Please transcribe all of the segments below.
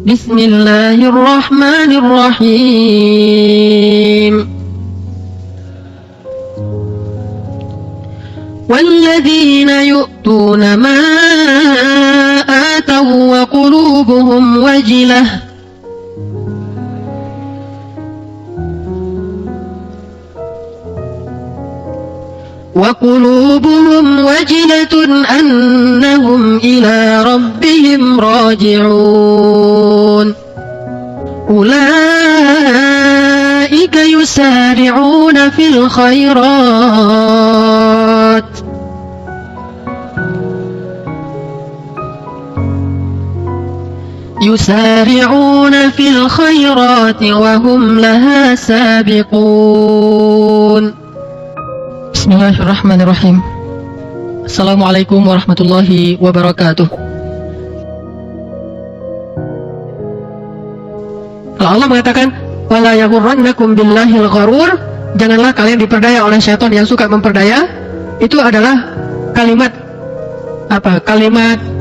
Bismillahirrahmanirrahim. Walladzina yu'tuna ma ataw wa qulubuhum wajilah annahum ila rabbihim raji'un. Ulaika yusari'una fil khairat wa hum laha sabiqun. Bismillahirrahmanirrahim. Assalamualaikum warahmatullahi wabarakatuh. Allah mengatakan, wala yaghurrannakum billahil gharur, janganlah kalian diperdaya oleh syaitan yang suka memperdaya. Itu adalah kalimat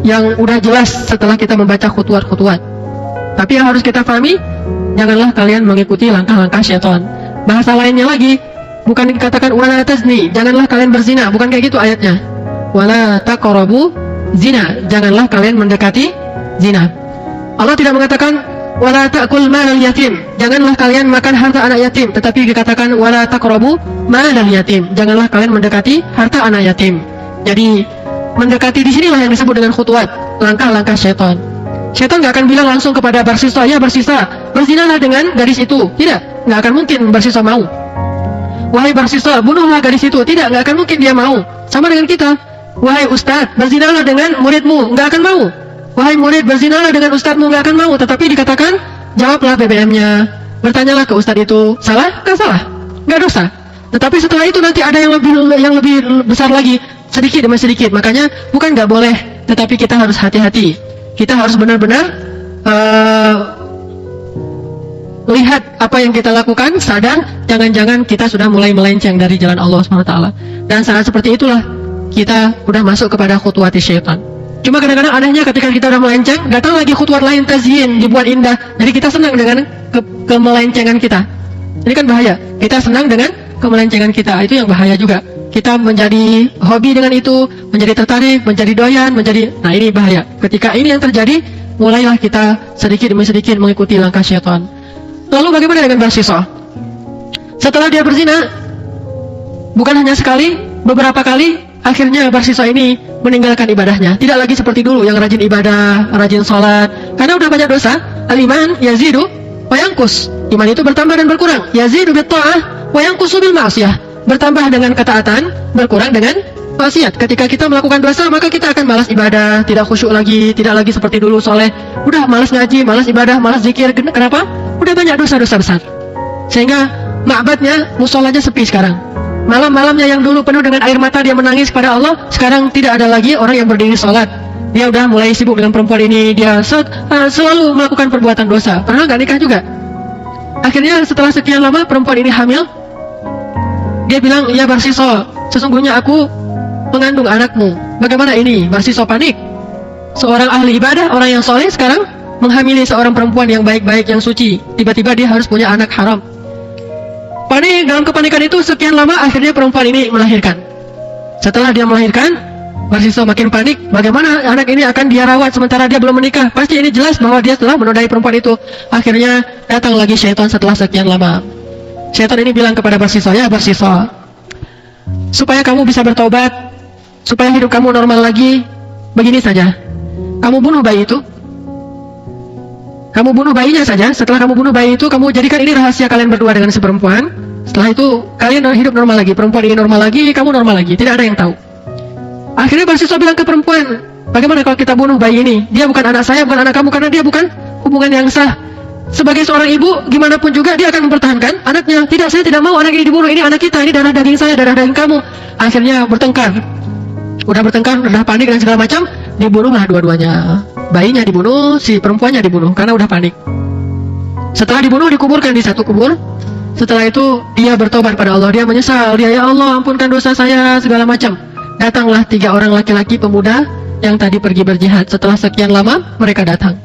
yang udah jelas setelah kita membaca khutuwat-khutuwat. Tapi yang harus kita pahami, janganlah kalian mengikuti langkah-langkah syaitan. Bahasa lainnya lagi, bukan dikatakan wala tazni, janganlah kalian berzina, bukan kayak gitu ayatnya. Wala taqrabu zina, janganlah kalian mendekati zina. Allah tidak mengatakan wala ta'kul malal yatim, janganlah kalian makan harta anak yatim, tetapi dikatakan wala taqrabu malal yatim, janganlah kalian mendekati harta anak yatim. Jadi mendekati di sinilah yang disebut dengan khutuwat, langkah-langkah syaitan. Syaitan nggak akan bilang langsung kepada bersiswa, ya bersiswa, berzinalah dengan gadis itu. Tidak, nggak akan mungkin bersiswa mau. Wahai bersiswa, bunuhlah gadis itu. Tidak, nggak akan mungkin dia mau. Sama dengan kita. Wahai ustadz, berzinalah dengan muridmu. Nggak akan mau. Wahai murid, berzinalah dengan ustadzmu. Nggak akan mau. Tetapi dikatakan, jawablah BBM-nya. Bertanyalah ke ustadz itu. Salah? Nggak salah. Nggak dosa. Tetapi setelah itu nanti ada yang lebih besar lagi. Sedikit demi sedikit. Makanya bukan nggak boleh, tetapi kita harus hati-hati. Kita harus benar-benar lihat apa yang kita lakukan, sadar jangan-jangan kita sudah mulai melenceng dari jalan Allah SWT. Dan saat seperti itulah kita sudah masuk kepada khutuwat syaitan. Cuma kadang-kadang anehnya ketika kita sudah melenceng, datang lagi khutuwat lain, tazyin, dibuat indah. Jadi kita senang dengan kemelencengan kita. Ini kan bahaya. Kita senang dengan kemelencengan kita, itu yang bahaya juga. Kita menjadi hobi dengan itu, menjadi tertarik, menjadi doyan, nah ini bahaya. Ketika ini yang terjadi, mulailah kita sedikit demi sedikit mengikuti langkah syaitan. Lalu bagaimana dengan bersiswa? Setelah dia berzina, bukan hanya sekali, beberapa kali, akhirnya bersiswa ini meninggalkan ibadahnya. Tidak lagi seperti dulu yang rajin ibadah, rajin sholat, karena udah banyak dosa. Al-iman yazidu wa yanqus. Iman itu bertambah dan berkurang. Yazidu bit ta'ah wa yanqusu bil ma'siyah. Bertambah dengan ketaatan, berkurang dengan maksiat. Ketika kita melakukan dosa, maka kita akan malas ibadah, tidak khusyuk lagi, tidak lagi seperti dulu soleh. Udah malas ngaji, malas ibadah, malas zikir. Kenapa? Udah banyak dosa-dosa besar. Sehingga ma'badnya, musolanya sepi sekarang. Malam-malamnya yang dulu penuh dengan air mata dia menangis kepada Allah, sekarang tidak ada lagi orang yang berdiri sholat. Dia udah mulai sibuk dengan perempuan ini, dia selalu melakukan perbuatan dosa. Pernah gak nikah juga? Akhirnya setelah sekian lama perempuan ini hamil. Dia bilang, ya bersiswa, sesungguhnya aku mengandung anakmu. Bagaimana ini? Bersiswa panik. Seorang ahli ibadah, orang yang soleh sekarang menghamili seorang perempuan yang baik-baik, yang suci. Tiba-tiba dia harus punya anak haram. Panik, dalam kepanikan itu sekian lama, akhirnya perempuan ini melahirkan. Setelah dia melahirkan, bersiswa makin panik. Bagaimana anak ini akan dia rawat sementara dia belum menikah? Pasti ini jelas bahwa dia telah menodai perempuan itu. Akhirnya datang lagi syaitan setelah sekian lama. Syaitan ini bilang kepada bersiswa, ya bersiswa, supaya kamu bisa bertobat, supaya hidup kamu normal lagi, begini saja. Kamu bunuh bayi itu. Kamu bunuh bayinya saja. Setelah kamu bunuh bayi itu, kamu jadikan ini rahasia kalian berdua dengan si perempuan. Setelah itu, kalian hidup normal lagi. Perempuan ini normal lagi, kamu normal lagi. Tidak ada yang tahu. Akhirnya bersiswa bilang ke perempuan, bagaimana kalau kita bunuh bayi ini? Dia bukan anak saya, bukan anak kamu, karena dia bukan hubungan yang sah. Sebagai seorang ibu, gimana pun juga dia akan mempertahankan anaknya. Tidak, saya tidak mau anak ini dibunuh. Ini anak kita, ini darah daging saya, darah daging kamu. Akhirnya bertengkar. Udah bertengkar, udah panik dan segala macam. Dibunuhlah dua-duanya. Bayinya dibunuh, si perempuannya dibunuh karena udah panik. Setelah dibunuh, dikuburkan di satu kubur. Setelah itu dia bertobat pada Allah. Dia menyesal. Dia, ya Allah, ampunkan dosa saya, segala macam. Datanglah 3 orang laki-laki pemuda yang tadi pergi berjihad. Setelah sekian lama mereka datang.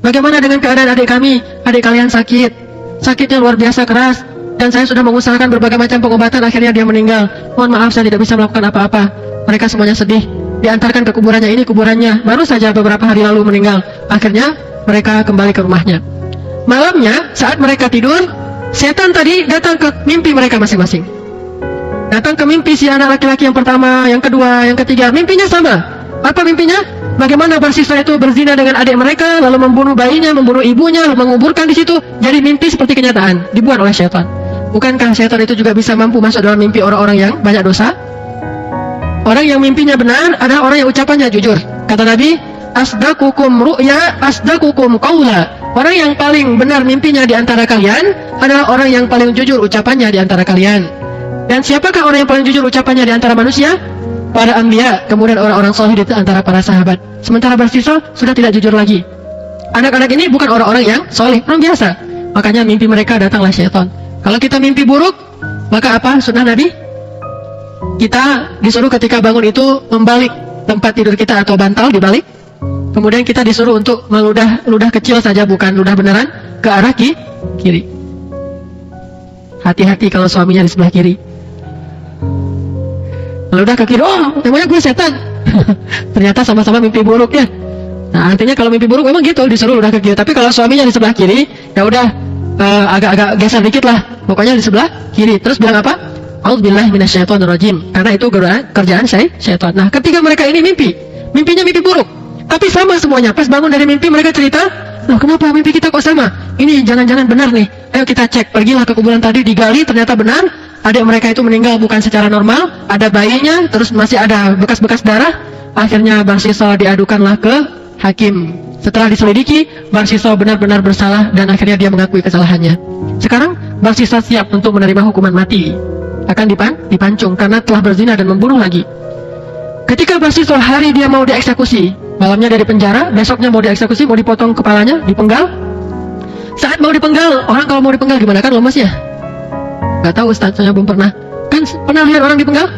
Bagaimana dengan keadaan adik kami? Adik kalian sakit. Sakitnya luar biasa keras. Dan saya sudah mengusahakan berbagai macam pengobatan, akhirnya dia meninggal. Mohon maaf, saya tidak bisa melakukan apa-apa. Mereka semuanya sedih. Diantarkan ke kuburannya, ini kuburannya. Baru saja beberapa hari lalu meninggal. Akhirnya mereka kembali ke rumahnya. Malamnya, saat mereka tidur, setan tadi datang ke mimpi mereka masing-masing. Datang ke mimpi si anak laki-laki yang pertama, yang kedua, yang ketiga. Mimpinya sama. Apa mimpinya? Bagaimana bersiswa itu berzina dengan adik mereka, lalu membunuh bayinya, membunuh ibunya, lalu menguburkan di situ. Jadi mimpi seperti kenyataan, dibuat oleh setan. Bukankah setan itu juga bisa mampu masuk dalam mimpi orang-orang yang banyak dosa? Orang yang mimpinya benar adalah orang yang ucapannya jujur. Kata Nabi, asdaqukum ru'ya, asdaqukum qawla. Orang yang paling benar mimpinya di antara kalian adalah orang yang paling jujur ucapannya di antara kalian. Dan siapakah orang yang paling jujur ucapannya di antara manusia? Para anbiya, kemudian orang-orang saleh di antara para sahabat. Sementara bersiswa sudah tidak jujur lagi. Anak-anak ini bukan orang-orang yang saleh, orang biasa. Makanya mimpi mereka datanglah syaitan. Kalau kita mimpi buruk, maka apa sunnah Nabi? Kita disuruh ketika bangun itu membalik tempat tidur kita atau bantal dibalik. Kemudian kita disuruh untuk meludah ludah kecil saja, bukan ludah beneran, ke arah kiri. Hati-hati kalau suaminya di sebelah kiri. Meludah ke kiri, oh namanya gue setan. Ternyata sama-sama mimpi buruk ya. Nah artinya kalau mimpi buruk memang gitu, disuruh ludah ke kiri. Tapi kalau suaminya di sebelah kiri, ya udah agak-agak geser dikit lah. Pokoknya di sebelah kiri. Terus bilang apa? A'udzubillahi minasyaitonirrajim. Karena itu kerjaan syaitan. Nah, ketika mereka ini mimpinya mimpi buruk. Tapi sama semuanya. Pas bangun dari mimpi mereka cerita, loh kenapa mimpi kita kok sama? Ini jangan-jangan benar nih. Ayo kita cek. Pergilah ke kuburan tadi, digali, ternyata benar. Adik mereka itu meninggal bukan secara normal. Ada bayinya, terus masih ada bekas-bekas darah. Akhirnya Bang Siso diadukanlah ke hakim. Setelah diselidiki, Bang Siso benar-benar bersalah dan akhirnya dia mengakui kesalahannya. Sekarang Bang Siso siap untuk menerima hukuman mati. Akan dipancung karena telah berzina dan membunuh lagi. Ketika Bang Siso hari dia mau dieksekusi, malamnya dari penjara, besoknya mau dieksekusi, mau dipotong kepalanya, dipenggal. Saat mau dipenggal, orang kalau mau dipenggal gimana kan lemes ya? Gak tahu Ustaz, saya belum pernah. Kan pernah lihat orang dipenggal?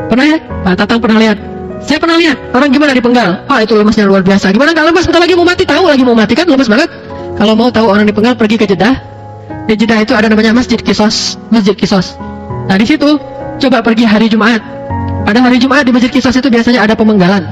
Pernah ya? Pak Tatang pernah lihat? Saya pernah lihat orang gimana dipenggal. Itu lemesnya luar biasa. Gimana gak lemes? Bentar lagi mau mati, tahu lagi mau mati kan lemes banget. Kalau mau tahu orang dipenggal, pergi ke Jeddah. Di Jeddah itu ada namanya Masjid Qisas. Nah di situ coba pergi hari Jumat. Pada hari Jumat di Masjid Qisas itu biasanya ada pemenggalan.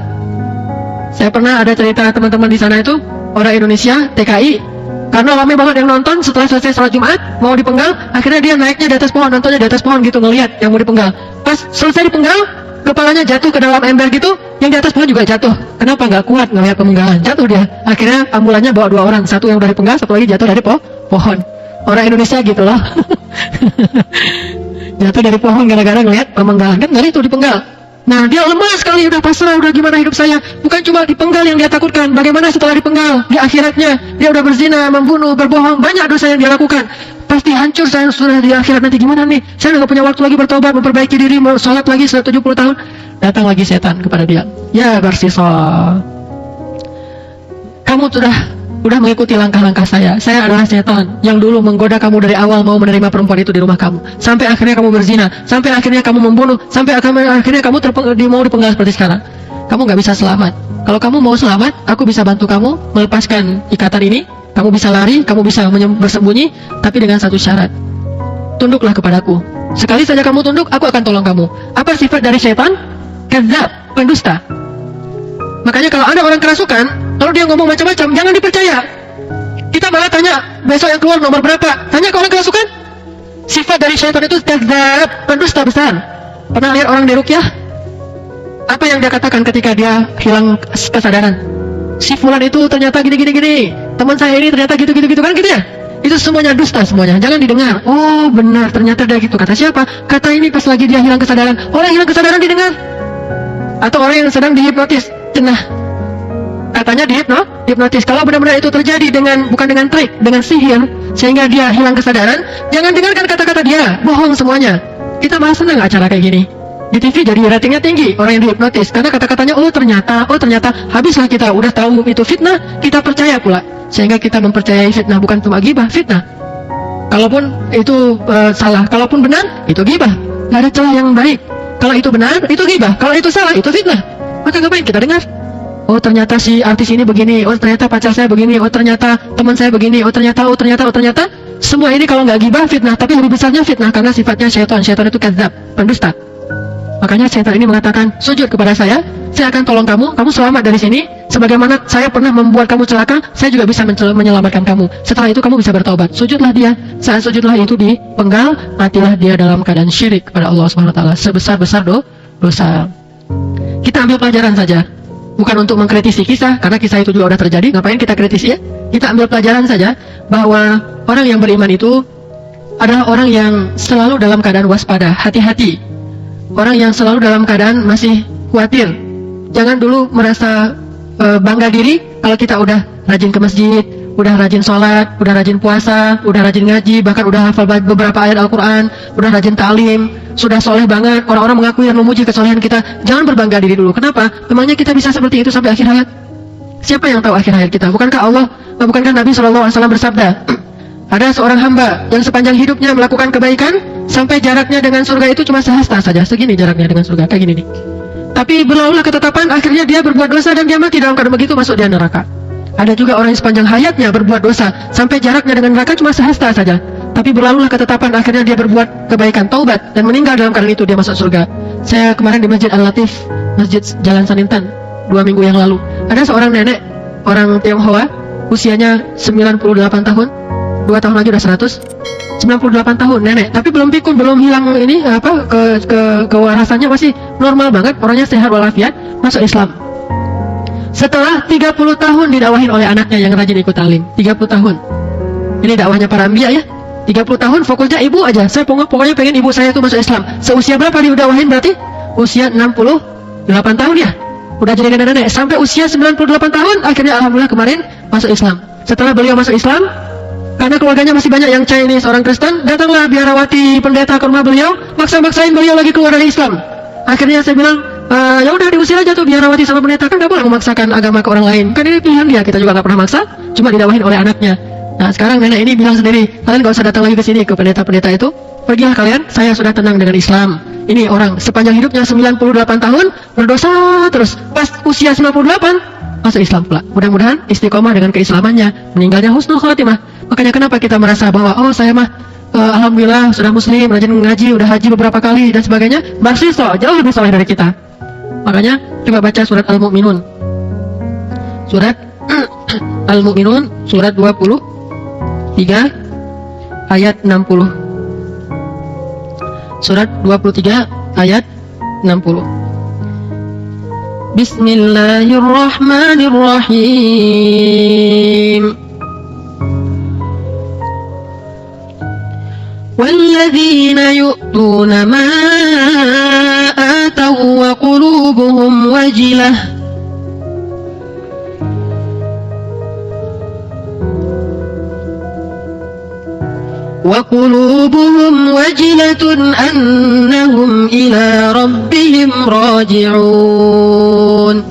Saya pernah ada cerita teman-teman di sana itu orang Indonesia TKI. Karena ramai banget yang nonton, setelah selesai sholat Jumat mau dipenggal, akhirnya dia naiknya di atas pohon, nontonnya di atas pohon gitu, ngelihat yang mau dipenggal. Pas selesai dipenggal, kepalanya jatuh ke dalam ember gitu, yang di atas pohon juga jatuh. Kenapa? Nggak kuat ngelihat pemenggalan, jatuh dia. Akhirnya ambulannya bawa 2 orang, satu yang udah dipenggal, satu lagi jatuh dari pohon. Orang Indonesia gitu loh. Jatuh dari pohon gara-gara ngelihat pemenggalan, kan ngeri tuh dipenggal. Nah dia lemas sekali, udah pasrah, udah gimana hidup saya. Bukan cuma dipenggal yang dia takutkan, bagaimana setelah dipenggal di akhiratnya. Dia udah berzina, membunuh, berbohong, banyak dosa yang dia lakukan. Pasti hancur saya sudah di akhirat nanti, gimana nih? Saya udah gak punya waktu lagi bertobat, memperbaiki diri, mau sholat lagi setelah 70 tahun. Datang lagi setan kepada dia. Ya Barsiso, kamu udah mengikuti langkah-langkah saya. Saya adalah setan yang dulu menggoda kamu dari awal mau menerima perempuan itu di rumah kamu. Sampai akhirnya kamu berzina, sampai akhirnya kamu membunuh, sampai akhirnya kamu mau dipenggal seperti sekarang. Kamu gak bisa selamat. Kalau kamu mau selamat, aku bisa bantu kamu melepaskan ikatan ini. Kamu bisa lari, kamu bisa bersembunyi, tapi dengan satu syarat. Tunduklah kepadaku. Sekali saja kamu tunduk, aku akan tolong kamu. Apa sifat dari setan? Kadzab, pendusta. Makanya kalau ada orang kerasukan, kalau dia ngomong macam-macam, jangan dipercaya. Kita malah tanya, besok yang keluar nomor berapa? Tanya ke orang kerasukan. Sifat dari syaitan itu kadzab, pendusta besar. Pernah lihat orang diruqyah? Apa yang dia katakan ketika dia hilang kesadaran? Si fulan itu ternyata gini. Teman saya ini ternyata gitu kan gitu ya? Itu semuanya dusta semuanya, jangan didengar. Oh benar, ternyata dia gitu. Kata siapa? Kata ini pas lagi dia hilang kesadaran. Orang hilang kesadaran didengar. Atau orang yang sedang dihipnotis. Nah, katanya dihipnotis. Kalau benar-benar itu terjadi bukan dengan trik, dengan sihir, sehingga dia hilang kesadaran, jangan dengarkan kata-kata dia, bohong semuanya. Kita malah senang acara kayak gini. Di TV jadi ratingnya tinggi orang yang dihipnotis karena kata-katanya oh ternyata habislah kita udah tahu itu fitnah, kita percaya pula sehingga kita mempercayai fitnah, bukan cuma gibah, fitnah. Kalaupun itu salah, kalaupun benar itu gibah, nggak ada celah yang baik. Kalau itu benar itu gibah, kalau itu salah itu fitnah. Maka ngapain kita dengar? oh ternyata si artis ini begini, oh ternyata pacar saya begini, oh ternyata teman saya begini, oh ternyata, semua ini kalau nggak gibah fitnah, tapi lebih besarnya fitnah karena sifatnya syaitan itu kadzab, pendusta. Makanya syaitan ini mengatakan, sujud kepada saya akan tolong kamu selamat dari sini, sebagaimana saya pernah membuat kamu celaka, saya juga bisa menyelamatkan kamu. Setelah itu kamu bisa bertaubat. Sujudlah dia. Saat sujudlah itu dipenggal, matilah dia dalam keadaan syirik kepada Allah SWT, sebesar-besar dosa. Kita ambil pelajaran saja, bukan untuk mengkritisi kisah, karena kisah itu juga sudah terjadi. Ngapain kita kritisi ya? Kita ambil pelajaran saja bahwa orang yang beriman itu adalah orang yang selalu dalam keadaan waspada, hati-hati. Orang yang selalu dalam keadaan masih khawatir. Jangan dulu merasa bangga diri kalau kita udah rajin ke masjid, udah rajin sholat, udah rajin puasa, udah rajin ngaji, bahkan udah hafal beberapa ayat Al-Quran, udah rajin ta'lim, sudah soleh banget. Orang-orang mengakui dan memuji kesolehan kita. Jangan berbangga diri dulu. Kenapa? Memangnya kita bisa seperti itu sampai akhir hayat? Siapa yang tahu akhir hayat kita? Bukankah Nabi SAW bersabda, ada seorang hamba yang sepanjang hidupnya melakukan kebaikan sampai jaraknya dengan surga itu cuma sehasta saja, segini jaraknya dengan surga, kayak gini nih. Tapi berlalulah ketetapan, akhirnya dia berbuat dosa dan dia mati dalam keadaan begitu, masuk dia neraka. Ada juga orang yang sepanjang hayatnya berbuat dosa sampai jaraknya dengan neraka cuma sehasta saja, tapi berlalulah ketetapan, akhirnya dia berbuat kebaikan, taubat, dan meninggal dalam keadaan itu, dia masuk surga. Saya kemarin di Masjid Al-Latif, Masjid Jalan Sanintan, 2 minggu yang lalu, ada seorang nenek, orang Tionghoa, usianya 98 tahun, 2 tahun lagi udah 100, 98 tahun nenek, tapi belum pikun, belum hilang ini kewarasannya, masih normal banget, orangnya sehat walafiat, masuk Islam. Setelah 30 tahun didakwahin oleh anaknya yang rajin ikut talim. 30 tahun. Ini dakwahnya para anbiya ya. 30 tahun fokusnya ibu aja. Saya pokoknya pengen ibu saya itu masuk Islam. Seusia berapa didakwahin berarti? Usia 68 tahun ya. Udah jadi nenek-nenek sampai usia 98 tahun, akhirnya alhamdulillah kemarin masuk Islam. Setelah beliau masuk Islam, karena keluarganya masih banyak yang Chinese, orang Kristen, datanglah biarawati pendeta ke rumah beliau, maksa-maksain beliau lagi keluar dari Islam. Akhirnya saya bilang, ya udah diusir aja tuh biarawati sama pendeta, kan gak boleh memaksakan agama ke orang lain, kan ini pilihan dia, kita juga gak pernah maksa, cuma didakwahin oleh anaknya. Nah sekarang nenek ini bilang sendiri, kalian gak usah datang lagi ke sini, ke pendeta-pendeta itu, pergilah kalian, saya sudah tenang dengan Islam. Ini orang sepanjang hidupnya 98 tahun berdosa terus, pas usia 98 masuk Islam pula. Mudah-mudahan istiqomah dengan keislamannya, meninggalnya husnul khatimah. Makanya kenapa kita merasa bahwa oh saya mah alhamdulillah sudah muslim, rajin ngaji, udah haji beberapa kali dan sebagainya, masih jauh lebih soleh dari kita. Makanya coba baca surat Al-Mu'minun. Surat Al-Mu'minun surat 23 ayat 60. Surat 23 ayat 60. Bismillahirrahmanirrahim. والذين يؤتون ما آتوا وقلوبهم وجلة أنهم إلى ربهم راجعون.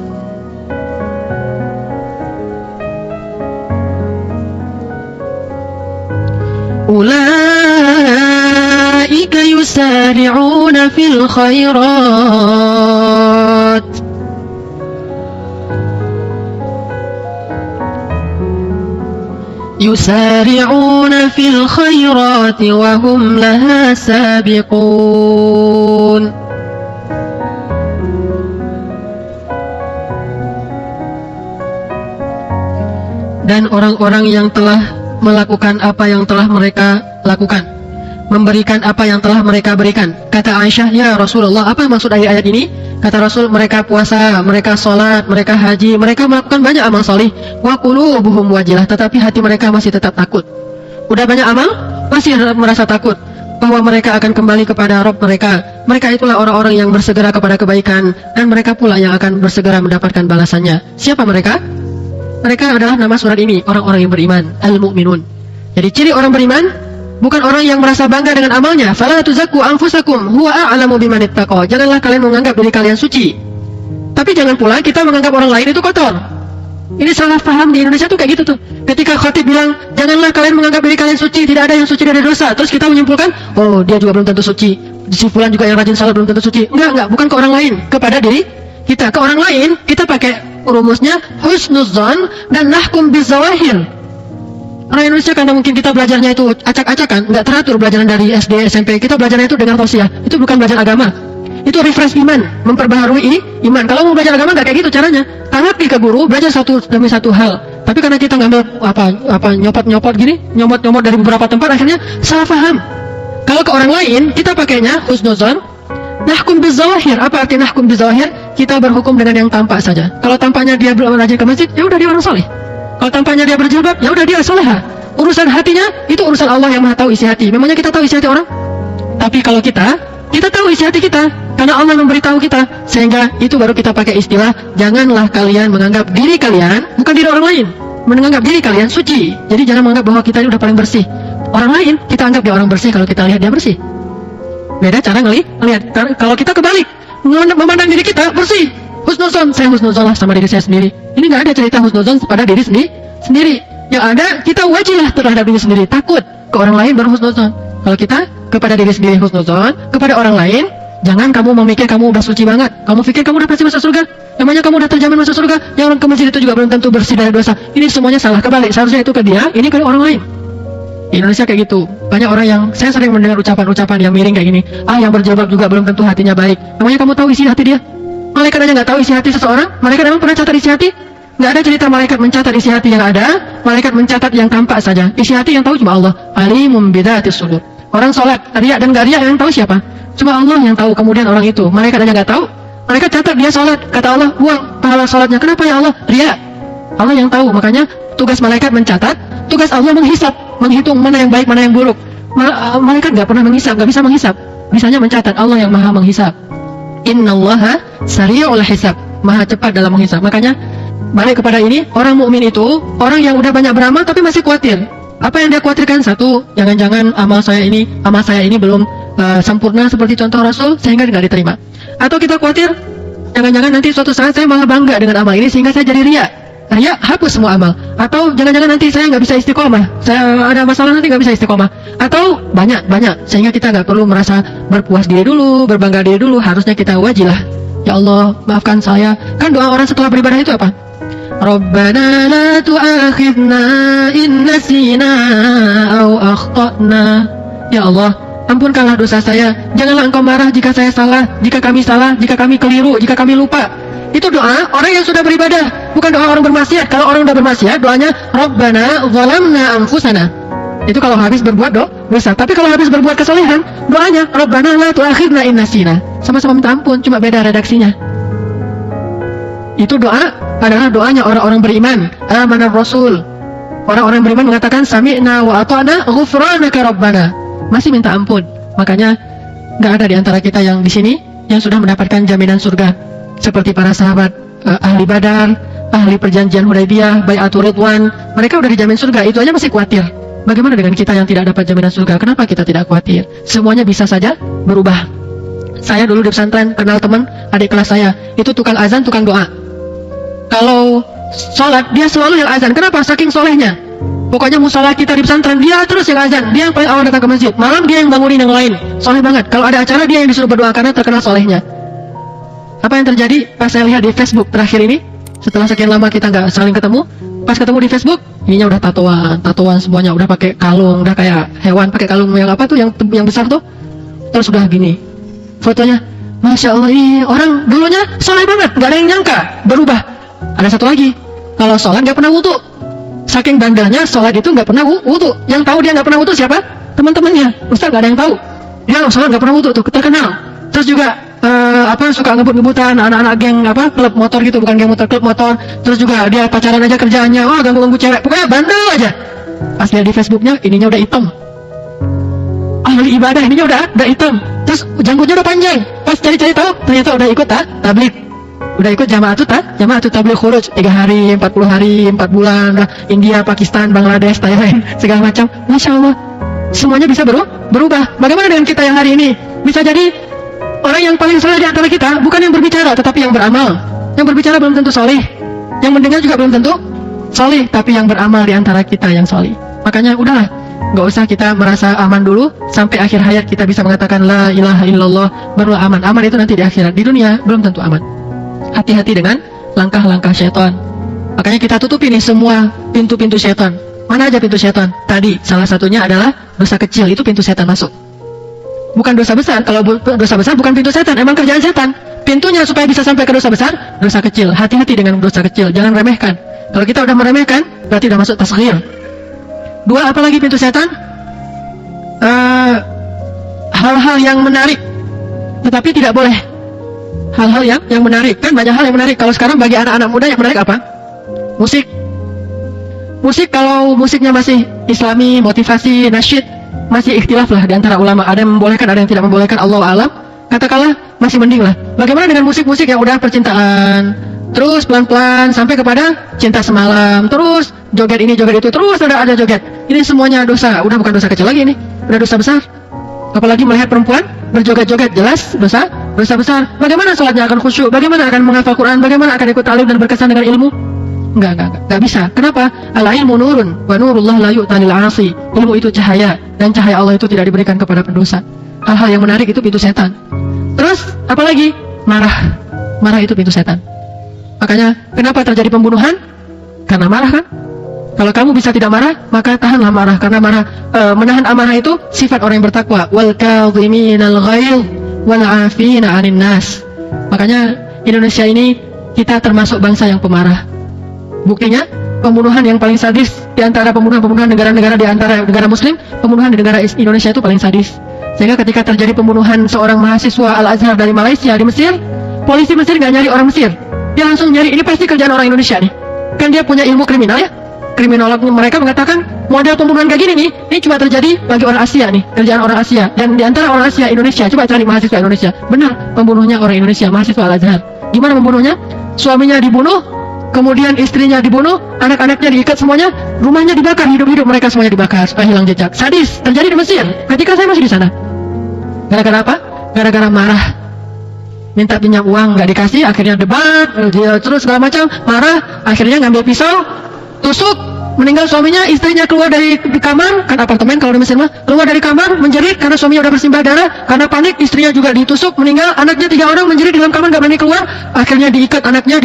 أولئك يسارعون في الخيرات وهم لها سابقون. Dan orang-orang yang telah melakukan apa yang telah mereka lakukan, memberikan apa yang telah mereka berikan. Kata Aisyah, ya Rasulullah, apa maksud ayat ini? Kata Rasul, mereka puasa, mereka sholat, mereka haji, mereka melakukan banyak amal solih. Wa qulubuhum wajilah, tetapi hati mereka masih tetap takut. Udah banyak amal, masih merasa takut bahwa mereka akan kembali kepada Rabb mereka. Mereka itulah orang-orang yang bersegera kepada kebaikan, dan mereka pula yang akan bersegera mendapatkan balasannya. Siapa mereka? Mereka adalah nama surat ini, orang-orang yang beriman, Al-Mu'minun. Jadi ciri orang beriman bukan orang yang merasa bangga dengan amalnya. Fala tuzakku anfusakum huwa a'lamu biman ittaqa. Janganlah kalian menganggap diri kalian suci. Tapi jangan pula kita menganggap orang lain itu kotor. Ini salah paham di Indonesia tuh kayak gitu tuh. Ketika khatib bilang, janganlah kalian menganggap diri kalian suci, tidak ada yang suci dari dosa. Terus kita menyimpulkan, oh dia juga belum tentu suci. Si fulan juga yang rajin salat belum tentu suci. Enggak, bukan ke orang lain, kepada diri kita ke orang lain, kita pakai rumusnya husnuzon dan nahkum bizawahir. Orang Indonesia karena mungkin kita belajarnya itu acak-acakan, nggak teratur belajaran dari SD, SMP. Kita belajarnya itu dengan tausiah. Itu bukan belajar agama. Itu refresh iman, memperbaharui iman. Kalau mau belajar agama nggak kayak gitu caranya. Taati ke guru, belajar satu demi satu hal. Tapi karena kita ngambil nyopot gini, nyomot dari beberapa tempat, akhirnya salah paham. Kalau ke orang lain, kita pakainya husnuzon, nahkum bizawahir. Apa arti nahkum bizawahir? Kita berhukum dengan yang tampak saja. Kalau tampaknya dia belum rajin ke masjid, ya udah dia orang soleh. Kalau tampaknya dia berjilbab, ya udah dia soleha. Urusan hatinya itu urusan Allah yang Maha tahu isi hati. Memangnya kita tahu isi hati orang? Tapi kalau kita tahu isi hati kita karena Allah memberitahu kita, sehingga itu baru kita pakai istilah janganlah kalian menganggap diri kalian, bukan diri orang lain, menganggap diri kalian suci. Jadi jangan menganggap bahwa kita ini udah paling bersih. Orang lain kita anggap dia orang bersih kalau kita lihat dia bersih. Beda cara ngelihat. Kalau kita kebalik, memandang diri kita bersih, husnuzon, saya husnuzon lah sama diri saya sendiri. Ini nggak ada cerita husnuzon pada diri sendiri. Yang ada kita wajilah terhadap diri sendiri, takut ke orang lain baru husnuzon. Kalau kita kepada diri sendiri husnuzon, kepada orang lain jangan kamu memikir kamu udah suci banget. Kamu pikir kamu udah pasti masuk surga. Namanya kamu udah terjamin masuk surga. Yang orang ke masjid itu juga belum tentu bersih dari dosa. Ini semuanya salah kebalik. Seharusnya itu ke dia, ini ke orang lain. Di Indonesia kayak gitu. Banyak orang yang saya sering mendengar ucapan-ucapan yang miring kayak gini. Yang berjilbab juga belum tentu hatinya baik. Namanya kamu tahu isi hati dia? Malaikat aja nggak tahu isi hati seseorang. Malaikat emang pernah catat isi hati? Nggak ada cerita malaikat mencatat isi hati yang ada. Malaikat mencatat yang tampak saja. Isi hati yang tahu cuma Allah. Alimum bidatis sudur. Orang sholat, riak dan gak riak yang tahu siapa? Cuma Allah yang tahu. Kemudian orang itu, malaikat aja nggak tahu. Malaikat catat dia sholat. Kata Allah, buang pahala sholatnya. Kenapa ya Allah? Riak. Allah yang tahu. Makanya tugas malaikat mencatat. Tugas Allah menghisap, menghitung mana yang baik, mana yang buruk. Malaikat nggak pernah menghisap, nggak bisa menghisap. Bisanya mencatat. Allah yang maha menghisap. Innallaha sari'ul hisab, maha cepat dalam menghisap. Makanya balik kepada ini, orang mukmin itu orang yang udah banyak beramal tapi masih khawatir. Apa yang dia khawatirkan? Satu, jangan-jangan amal saya ini belum sempurna seperti contoh Rasul sehingga tidak diterima. Atau kita khawatir jangan-jangan nanti suatu saat saya malah bangga dengan amal ini sehingga saya jadi riya. Riya hapus semua amal. Atau jangan-jangan nanti saya nggak bisa istiqomah, saya ada masalah nanti nggak bisa istiqomah. Atau banyak sehingga kita nggak perlu merasa berpuas diri dulu, berbangga diri dulu. Harusnya kita wajilah, ya Allah maafkan saya. Kan doa orang setelah beribadah itu apa? Rabbana la tu'akhidna in nasina aw akhtana. Ya Allah, ampunkanlah dosa saya. Janganlah Engkau marah jika saya salah, jika kami keliru, jika kami lupa. Itu doa orang yang sudah beribadah, bukan doa orang bermaksiat. Kalau orang sudah bermaksiat, doanya Rabbana zalamna anfusana. Itu kalau habis berbuat dosa. Tapi kalau habis berbuat kesalehan, doanya Rabbana la tu'akhidna in nasina. Sama-sama minta ampun, cuma beda redaksinya. Itu doa adalah doanya orang-orang beriman. Amanar Rasul. Orang-orang beriman mengatakan sami'na wa ata'na ghufranaka rabbana. Masih minta ampun. Makanya nggak ada di antara kita yang di sini yang sudah mendapatkan jaminan surga seperti para sahabat ahli Badar, ahli perjanjian Hudaybiyah, Bai'atul Ridwan. Mereka udah dijamin surga. Itu aja masih khawatir. Bagaimana dengan kita yang tidak dapat jaminan surga? Kenapa kita tidak khawatir? Semuanya bisa saja berubah. Saya dulu di pesantren kenal teman adik kelas saya. Itu tukang azan, tukang doa. Kalau sholat, dia selalu yang azan. Kenapa? Saking solehnya. Pokoknya musola kita di pesantren, dia terus yang azan. Dia yang paling awal datang ke masjid. Malam dia yang bangunin yang lain. Soleh banget. Kalau ada acara, dia yang disuruh berdoa karena terkenal solehnya. Apa yang terjadi pas saya lihat di Facebook terakhir ini? Setelah sekian lama kita nggak saling ketemu, pas ketemu di Facebook, ininya udah tatoan semuanya, udah pakai kalung, udah kayak hewan pakai kalung yang apa tuh, yang besar tuh. Terus udah gini, fotonya, Masya Allah, ini orang dulunya soleh banget, nggak ada yang nyangka, berubah. Ada satu lagi, kalau sholat nggak pernah wudu. Saking bangganya sholat itu nggak pernah wudu. Yang tahu dia nggak pernah wudu siapa? Teman-temannya. Ustaz nggak ada yang tahu. Dia sholat nggak pernah wudu tuh, terkenal. Terus juga suka ngebut-ngebutan anak-anak geng klub motor gitu, bukan geng motor, klub motor. Terus juga dia pacaran aja kerjaannya, ganggu-ganggu cewek. Pokoknya bandel aja. Pas lihat di Facebooknya, ininya udah hitam. Ahli ibadah ininya udah hitam. Terus janggutnya udah panjang. Pas cari-cari tahu, ternyata udah ikut tabligh. Udah ikut jamaah tabligh khuruj 3 hari, 40 hari, 4 bulan, India, Pakistan, Bangladesh, Thailand, segala macam. Masya Allah, semuanya bisa berubah. Bagaimana dengan kita yang hari ini? Bisa jadi orang yang paling soleh di antara kita bukan yang berbicara, tetapi yang beramal. Yang berbicara belum tentu soleh, yang mendengar juga belum tentu soleh, tapi yang beramal di antara kita yang soleh. Makanya udahlah, nggak usah kita merasa aman dulu sampai akhir hayat kita bisa mengatakan la ilaha illallah, baru aman. Aman itu nanti di akhirat. Di dunia belum tentu aman. Hati-hati dengan langkah-langkah syaitan. Makanya kita tutupi nih semua pintu-pintu syaitan. Mana aja pintu syaitan? Tadi salah satunya adalah dosa kecil, itu pintu syaitan masuk. Bukan dosa besar. Kalau dosa besar bukan pintu setan, emang kerjaan setan. Pintunya supaya bisa sampai ke dosa besar, dosa kecil. Hati-hati dengan dosa kecil, jangan remehkan. Kalau kita udah meremehkan, berarti udah masuk tasghir. Dua, apalagi pintu setan? Hal-hal yang menarik, tetapi tidak boleh. Hal-hal yang menarik, kan banyak hal yang menarik. Kalau sekarang bagi anak-anak muda yang menarik apa? Musik. Musik, kalau musiknya masih islami, motivasi, nasyid, masih ikhtilaf lah di antara ulama. Ada yang membolehkan, ada yang tidak membolehkan, Allahu a'lam. Katakanlah masih mending lah. Bagaimana dengan musik-musik yang udah percintaan, terus pelan-pelan sampai kepada cinta semalam, terus joget ini joget itu, terus ada joget. Ini semuanya dosa. Udah bukan dosa kecil lagi, ini udah dosa besar. Apalagi melihat perempuan berjoget-joget, jelas dosa besar. Bagaimana sholatnya akan khusyuk? Bagaimana akan menghafal Quran? Bagaimana akan ikut ta'lim dan berkesan dengan ilmu? Enggak bisa. Kenapa? Al-ilmu nurun wa nurullah la yu'ta lil 'asi. Ilmu itu cahaya, dan cahaya Allah itu tidak diberikan kepada pendosa. Hal-hal yang menarik itu pintu setan. Terus apalagi? Marah itu pintu setan. Makanya kenapa terjadi pembunuhan? Karena marah, kan? Kalau kamu bisa tidak marah, maka tahanlah marah. Karena menahan amarah itu sifat orang yang bertakwa. Wal kadhiminal ghaidh wal 'afina 'anil nas. Makanya Indonesia ini kita termasuk bangsa yang pemarah. Buktinya, pembunuhan yang paling sadis di antara pembunuhan negara-negara di antara negara muslim, pembunuhan di negara Indonesia itu paling sadis. Sehingga ketika terjadi pembunuhan seorang mahasiswa Al-Azhar dari Malaysia di Mesir, polisi Mesir nggak nyari orang Mesir. Dia langsung nyari, ini pasti kerjaan orang Indonesia nih. Kan dia punya ilmu kriminal ya. Kriminolog mereka mengatakan, model pembunuhan kayak gini nih, ini cuma terjadi bagi orang Asia nih, kerjaan orang Asia. Dan di antara orang Asia, Indonesia, coba cari mahasiswa Indonesia. Benar, pembunuhnya orang Indonesia, mahasiswa Al-Azhar. Gimana membunuhnya? Suaminya dibunuh, kemudian istrinya dibunuh, anak-anaknya diikat semuanya, rumahnya dibakar, hidup-hidup mereka semuanya dibakar supaya hilang jejak. Sadis, terjadi di Mesir. Ketika saya masih di sana. Gara-gara apa? Gara-gara marah. Minta pinjam uang, nggak dikasih, akhirnya debat, terus segala macam, marah, akhirnya ngambil pisau, tusuk, meninggal suaminya, istrinya keluar dari kamar, kan apartemen kalau di Mesir mah, keluar dari kamar, menjerit karena suaminya udah bersimbah darah, karena panik, istrinya juga ditusuk, meninggal, anaknya 3 orang menjerit di dalam kamar, nggak berani keluar, akhirnya diikat anaknya,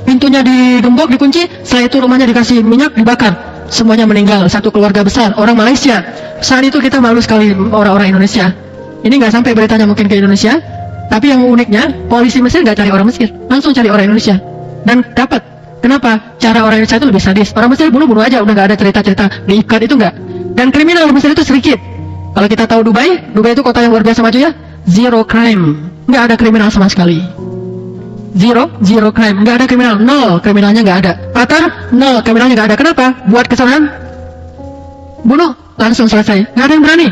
pintunya digembok, dikunci, setelah itu rumahnya dikasih minyak, dibakar, semuanya meninggal, satu keluarga besar, orang Malaysia. Saat itu kita malu sekali orang-orang Indonesia. Ini nggak sampai beritanya mungkin ke Indonesia, tapi yang uniknya, polisi Mesir nggak cari orang Mesir, langsung cari orang Indonesia, dan dapat. Kenapa? Cara orang Indonesia itu lebih sadis. Orang Mesir bunuh aja, udah nggak ada cerita-cerita diikat, itu nggak. Dan kriminal di Mesir itu sedikit. Kalau kita tahu Dubai itu kota yang luar biasa maju ya, zero crime, nggak ada kriminal sama sekali. Zero crime, nggak ada kriminal, nol kriminalnya nggak ada. Qatar, nol kriminalnya nggak ada. Kenapa? Buat kesalahan, bunuh, langsung selesai, nggak ada yang berani.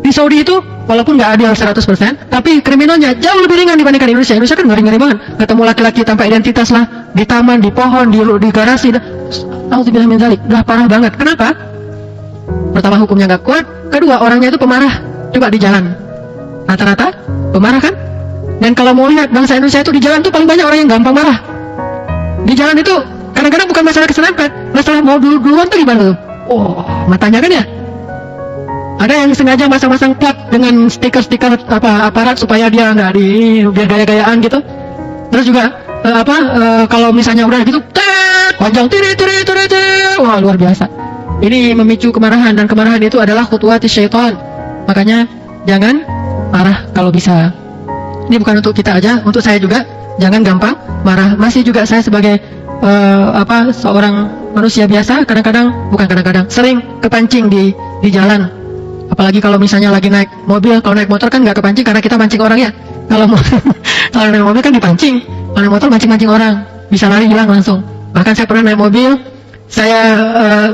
Di Saudi itu walaupun nggak adil 100%, tapi kriminalnya jauh lebih ringan dibandingkan Indonesia. Indonesia kan ngeri-ngeri banget. Ketemu laki-laki tanpa identitas lah, di taman, di pohon, di garasi. Alhamdulillah min dzalik, udah parah banget. Kenapa? Pertama, hukumnya nggak kuat. Kedua, orangnya itu pemarah. Coba di jalan, rata-rata pemarah kan? Dan kalau mau lihat bangsa Indonesia itu di jalan tuh paling banyak orang yang gampang marah. Di jalan itu kadang-kadang bukan masalah keserempet, masalah mau duluan tuh gimana tuh? Oh, matanya kan ya. Ada yang sengaja masang-masang plat dengan stiker-stiker aparat supaya dia nggak biar gaya-gayaan gitu. Terus juga kalau misalnya udah gitu, panjang tiri, wah luar biasa. Ini memicu kemarahan, dan kemarahan itu adalah khutuwatis syaitan. Makanya jangan marah kalau bisa. Ini bukan untuk kita aja, untuk saya juga. Jangan gampang marah. Masih juga saya sebagai seorang manusia biasa, kadang-kadang sering kepancing di jalan. Apalagi kalau misalnya lagi naik mobil, kalau naik motor kan nggak kepancing karena kita mancing orang ya. Kalau naik mobil kan dipancing, kalau naik motor mancing orang, bisa lari hilang langsung. Bahkan saya pernah naik mobil, saya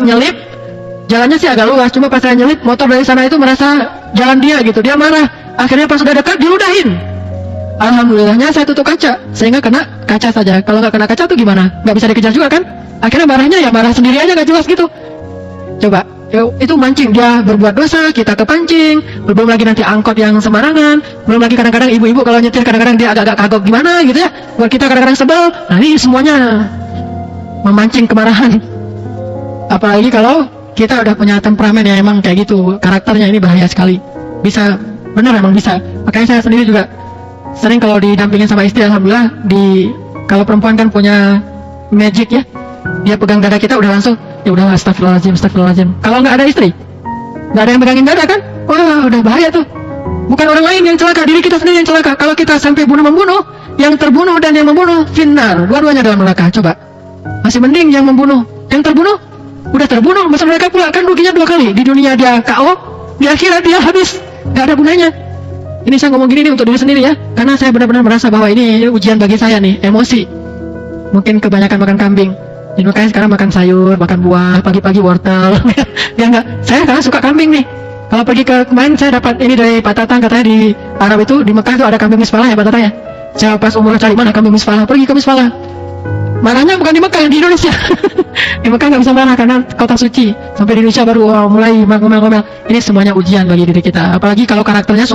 nyelip, jalannya sih agak luas, cuma pas saya nyelip, motor dari sana itu merasa jalan dia gitu, dia marah. Akhirnya pas sudah dekat diludahin. Alhamdulillahnya saya tutup kaca, sehingga kena kaca saja. Kalau nggak kena kaca tuh gimana? Nggak bisa dikejar juga kan? Akhirnya marahnya ya marah sendiri aja, nggak jelas gitu. Coba. Itu mancing, dia berbuat dosa, kita kepancing. Belum lagi nanti angkot yang sembarangan, belum lagi kadang-kadang ibu-ibu kalau nyetir kadang-kadang dia agak-agak kagok gimana gitu ya, buat kita kadang-kadang sebel. Nah ini semuanya memancing kemarahan. Apalagi kalau kita udah punya temperamen yang emang kayak gitu, karakternya ini bahaya sekali. Bisa, benar emang bisa. Makanya saya sendiri juga sering kalau didampingin sama istri, alhamdulillah Kalau perempuan kan punya magic ya, dia pegang dada kita udah langsung, ya udah astagfirullahaladzim, astagfirullahaladzim. Kalau nggak ada istri, nggak ada yang megangin dada kan, wah udah bahaya tuh. Bukan orang lain yang celaka, diri kita sendiri yang celaka. Kalau kita sampai bunuh-membunuh, yang terbunuh dan yang membunuh finnar, dua-duanya dalam neraka. Coba, masih mending yang membunuh, yang terbunuh udah terbunuh masuk neraka pula, kan ruginya 2 kali. Di dunia dia KO, di akhirat dia habis, nggak ada gunanya. Ini saya ngomong gini nih untuk diri sendiri ya, karena saya benar-benar merasa bahwa ini ujian bagi saya nih, emosi. Mungkin kebanyakan makan kambing, jadi makanya sekarang makan sayur, makan buah, pagi-pagi wortel. Ya enggak, saya karena suka kambing nih. Kalau pergi ke kemarin saya dapat ini dari Pak Tatang, katanya di Arab itu, di Mekah itu ada kambing misfalah ya Pak Tatang ya. Saya pas umur cari mana kambing misfalah, pergi ke misfalah. Marahnya bukan di Mekah, di Indonesia. Di Mekah nggak bisa marah karena kota suci. Sampai di Indonesia baru mulai ngomel-ngomel. Ini semuanya ujian bagi diri kita. Apalagi kalau karakternya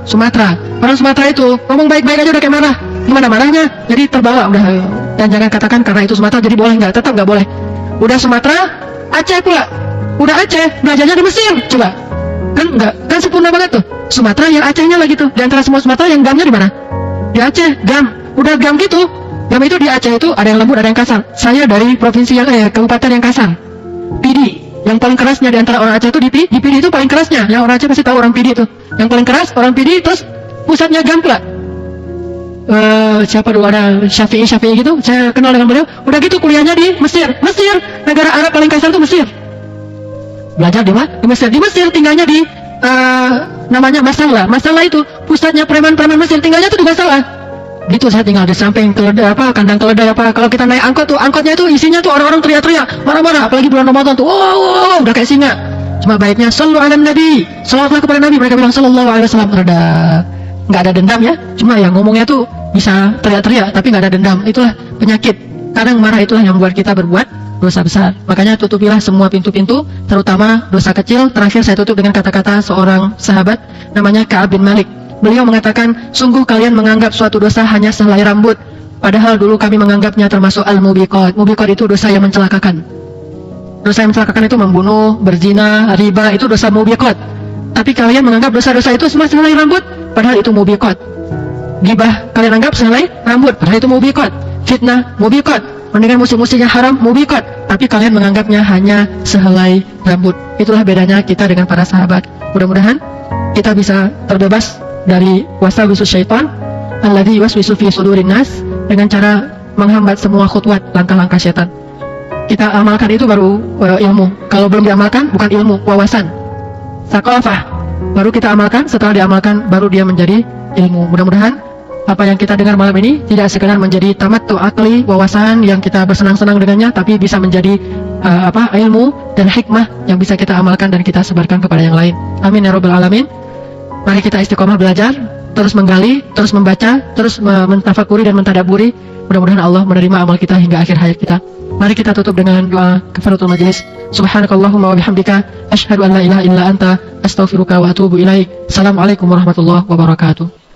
Sumatera. Orang Sumatera itu ngomong baik-baik aja udah kayak marah. Gimana marahnya? Jadi terbawa udah. Dan jangan katakan karena itu Sumatera jadi boleh nggak? Tetap nggak boleh. Udah Sumatera, Aceh pula. Udah Aceh, belajarnya di Mesir. Coba. Kan enggak, kan sempurna banget tuh. Sumatera yang Acehnya lagi tuh. Di antara semua Sumatera yang gamnya di mana? Di Aceh, gam. Udah gam gitu. Gam itu di Aceh itu ada yang lembut, ada yang kasar. Saya dari provinsi yang kabupaten yang kasar. Pidi, yang paling kerasnya di antara orang Aceh itu di Pidi itu paling kerasnya. Yang orang Aceh pasti tahu orang Pidi itu. Yang paling keras orang Pidi, terus pusatnya gam pula. Siapa dulu ada Syafi'i gitu. Saya kenal dengan beliau. Udah gitu kuliahnya di Mesir. Mesir, negara Arab paling kasar itu Mesir. Belajar di mana? Di Mesir. Di Mesir tinggalnya di namanya Masalah. Masalah itu pusatnya preman-preman Mesir, tinggalnya tuh di Masalah. Gitu saya tinggal di samping keledai kandang keledai apa. Kalau kita naik angkot tuh, angkotnya itu isinya tuh orang-orang teriak-teriak, marah-marah, apalagi bulan Ramadan tuh. Wow, udah kayak singa. Cuma baiknya sallu ala nabi. Salawatlah kepada Nabi, mereka bilang sallallahu alaihi wasallam. Nggak ada dendam ya. Cuma yang ngomongnya tuh bisa teriak-teriak tapi nggak ada dendam. Itulah penyakit. Kadang marah itulah yang membuat kita berbuat dosa besar. Makanya tutupilah semua pintu-pintu, terutama dosa kecil. Terakhir saya tutup dengan kata-kata seorang sahabat namanya Ka'ab bin Malik. Beliau mengatakan, sungguh kalian menganggap suatu dosa hanya sehelai rambut, padahal dulu kami menganggapnya termasuk al-mubiqat. Mubiqat itu dosa yang mencelakakan. Dosa yang mencelakakan itu membunuh, berzina, riba, itu dosa mubiqat. Tapi kalian menganggap dosa-dosa itu semua sehelai rambut, padahal itu mubiqat. Gibah kalian anggap sehelai rambut, padahal itu mubiqat. Fitnah, mubiqat. Mendengar musik-musik yang haram, mubiqat. Tapi kalian menganggapnya hanya sehelai rambut. Itulah bedanya kita dengan para sahabat. Mudah-mudahan kita bisa terbebas dari waswasus syaitan alladzi yuwaswisu fi sudurin nas, dengan cara menghambat semua khutwat langkah-langkah syaitan. Kita amalkan itu baru ilmu. Kalau belum diamalkan bukan ilmu, wawasan. Saqafah. Baru kita amalkan, setelah diamalkan baru dia menjadi ilmu. Mudah-mudahan apa yang kita dengar malam ini tidak sekedar menjadi tamattu akli, wawasan yang kita bersenang-senang dengannya, tapi bisa menjadi ilmu dan hikmah yang bisa kita amalkan dan kita sebarkan kepada yang lain. Amin ya rabbal alamin. Mari kita istiqomah belajar, terus menggali, terus membaca, terus mentafakuri dan mentadaburi. Mudah-mudahan Allah menerima amal kita hingga akhir hayat kita. Mari kita tutup dengan doa kafaratul majlis. Subhanakallahumma wa bihamdika, asyhadu an la ilaha illa anta, astaghfiruka wa atubu ilaik. Assalamualaikum warahmatullahi wabarakatuh.